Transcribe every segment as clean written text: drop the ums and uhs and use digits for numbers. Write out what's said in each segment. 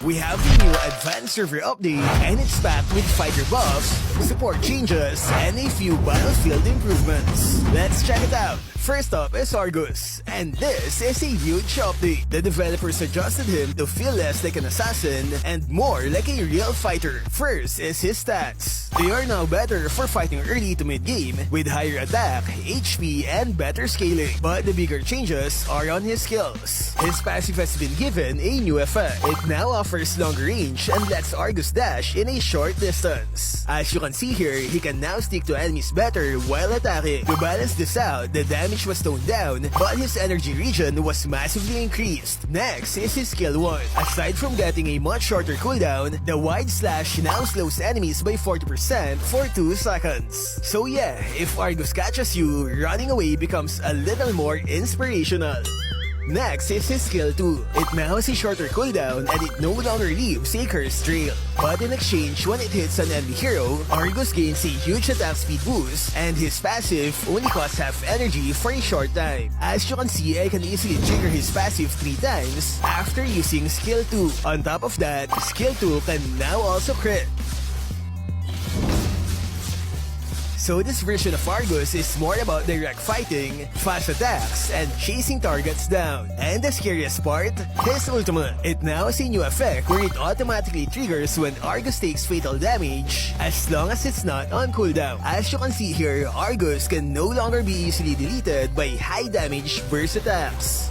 we have the new Advanced Server update, and it's packed with fighter buffs, support changes, and a few battlefield improvements. Let's check it out. First up is Argus, and this is a huge update. The developers adjusted him to feel less like an assassin and more like a real fighter. First is his stats. They are now better for fighting early to mid-game with higher attack, HP, and better scaling. But the bigger changes are on his skills. His passive has been given a new effect. It now offers longer range and lets Argus dash in a short distance. As you can see here, he can now stick to enemies better while attacking. To balance this out, the damage was toned down, but his energy regen was massively increased. Next is his skill 1. Aside from getting a much shorter cooldown, the wide slash now slows enemies by 40% for 2 seconds. So yeah, if Argus catches you, running away becomes a little more inspirational. Next is his skill 2. It now has a shorter cooldown and it no longer leaves a cursed trail. But in exchange, when it hits an enemy hero, Argus gains a huge attack speed boost and his passive only costs half energy for a short time. As you can see, I can easily trigger his passive 3 times after using skill 2. On top of that, skill 2 can now also crit. So this version of Argus is more about direct fighting, fast attacks, and chasing targets down. And the scariest part, his ultimate. It now has a new effect where it automatically triggers when Argus takes fatal damage as long as it's not on cooldown. As you can see here, Argus can no longer be easily deleted by high damage burst attacks.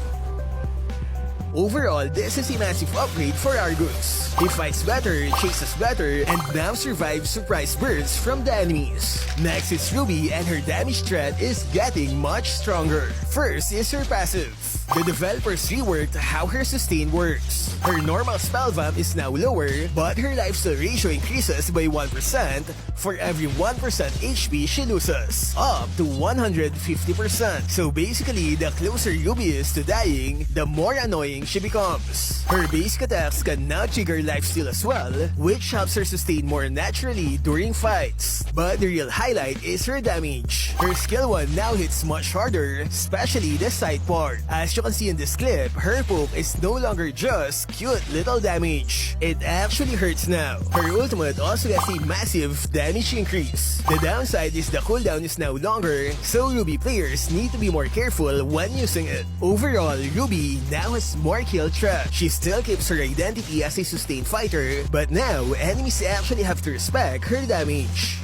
Overall, this is a massive upgrade for Argus. He fights better, chases better, and now survives surprise bursts from the enemies. Next is Ruby, and her damage threat is getting much stronger. First is her passive. The developers reworked how her sustain works. Her normal spell vamp is now lower, but her lifesteal ratio increases by 1% for every 1% HP she loses, up to 150%. So basically, the closer Ruby is to dying, the more annoying she becomes. Her basic attacks can now trigger lifesteal as well, which helps her sustain more naturally during fights. But the real highlight is her damage. Her skill 1 now hits much harder, especially the side part. As you can see in this clip, her poke is no longer just cute little damage. It actually hurts now. Her ultimate also has a massive damage increase. The downside is the cooldown is now longer, so Ruby players need to be more careful when using it. Overall, Ruby now has more kill threat. She still keeps her identity as a sustained fighter, but now enemies actually have to respect her damage.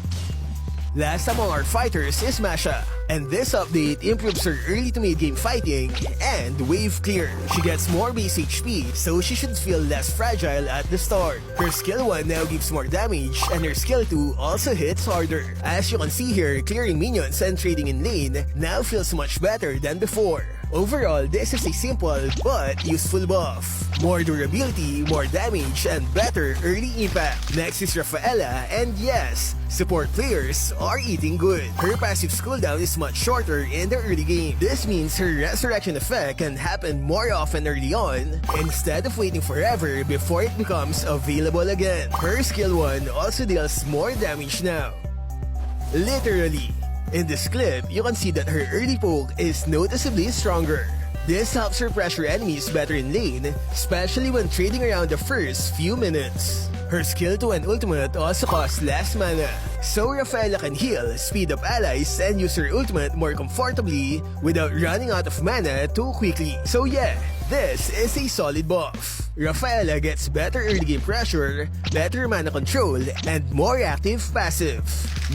Last among our fighters is Masha, and this update improves her early to mid-game fighting and wave clear. She gets more base HP, so she should feel less fragile at the start. Her skill 1 now gives more damage, and her skill 2 also hits harder. As you can see here, clearing minions and trading in lane now feels much better than before. Overall, this is a simple but useful buff. More durability, more damage, and better early impact. Next is Rafaela, and yes, support players are eating good. Her passive cooldown is much shorter in the early game. This means her resurrection effect can happen more often early on, instead of waiting forever before it becomes available again. Her skill 1 also deals more damage now. Literally. In this clip, you can see that her early poke is noticeably stronger. This helps her pressure enemies better in lane, especially when trading around the first few minutes. Her skill 2 and ultimate also cost less mana, so Rafaela can heal, speed up allies, and use her ultimate more comfortably without running out of mana too quickly. So yeah, this is a solid buff. Rafaela gets better early game pressure, better mana control, and more active passive.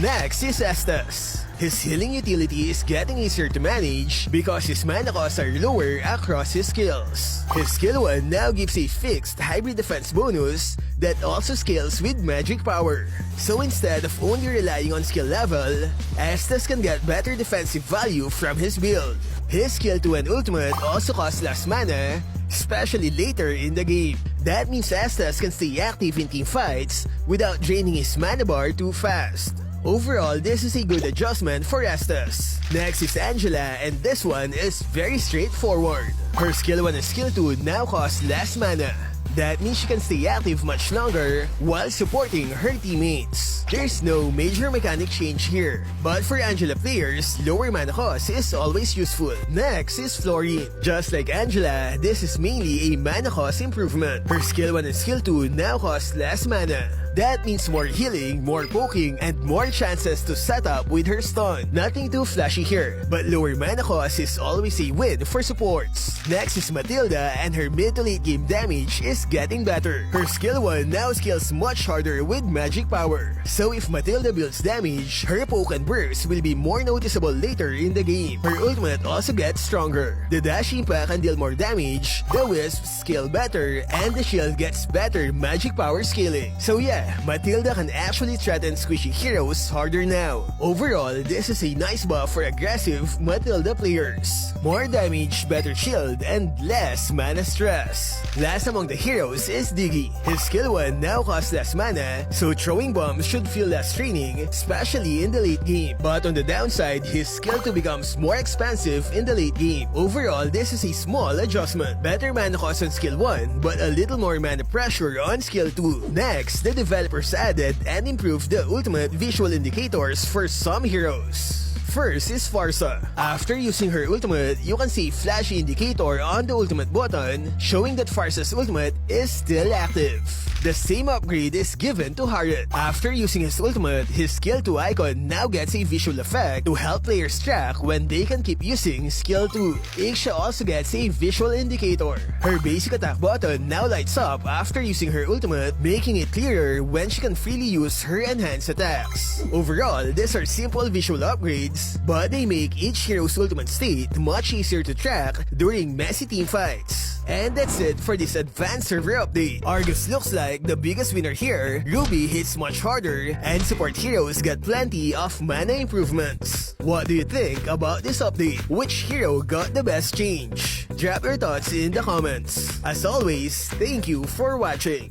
Next is Estes. His healing utility is getting easier to manage because his mana costs are lower across his skills. His skill 1 now gives a fixed hybrid defense bonus that also scales with magic power. So instead of only relying on skill level, Estes can get better defensive value from his build. His skill 2 and ultimate also cost less mana, especially later in the game. That means Estes can stay active in team fights without draining his mana bar too fast. Overall, this is a good adjustment for Estes. Next is Angela, and this one is very straightforward. Her skill 1 and skill 2 now cost less mana. That means she can stay active much longer while supporting her teammates. There's no major mechanic change here, but for Angela players, lower mana cost is always useful. Next is Florine. Just like Angela, this is mainly a mana cost improvement. Her skill 1 and skill 2 now cost less mana. That means more healing, more poking, and more chances to set up with her stun. Nothing too flashy here, but lower mana cost is always a win for supports. Next is Matilda, and her mid to late game damage is getting better. Her skill 1 now scales much harder with magic power. So if Matilda builds damage, her poke and burst will be more noticeable later in the game. Her ultimate also gets stronger. The dash impact can deal more damage, the wisps scale better, and the shield gets better magic power scaling. So yeah, Matilda can actually threaten squishy heroes harder now. Overall, this is a nice buff for aggressive Matilda players. More damage, better shield, and less mana stress. Last among the heroes is Diggy. His skill 1 now costs less mana, so throwing bombs should feel less draining, especially in the late game. But on the downside, his skill 2 becomes more expansive in the late game. Overall, this is a small adjustment. Better mana cost on skill 1, but a little more mana pressure on skill 2. Next, the developers added and improved the ultimate visual indicators for some heroes. First is Farsa. After using her ultimate, you can see a flashy indicator on the ultimate button showing that Farsa's ultimate is still active. The same upgrade is given to Harriet. After using his ultimate, his skill 2 icon now gets a visual effect to help players track when they can keep using skill 2. Ixia also gets a visual indicator. Her basic attack button now lights up after using her ultimate, making it clearer when she can freely use her enhanced attacks. Overall, these are simple visual upgrades, but they make each hero's ultimate state much easier to track during messy team fights. And that's it for this advanced server update. Argus looks like the biggest winner here. Ruby hits much harder, and support heroes got plenty of mana improvements. What do you think about this update? Which hero got the best change? Drop your thoughts in the comments. As always, thank you for watching.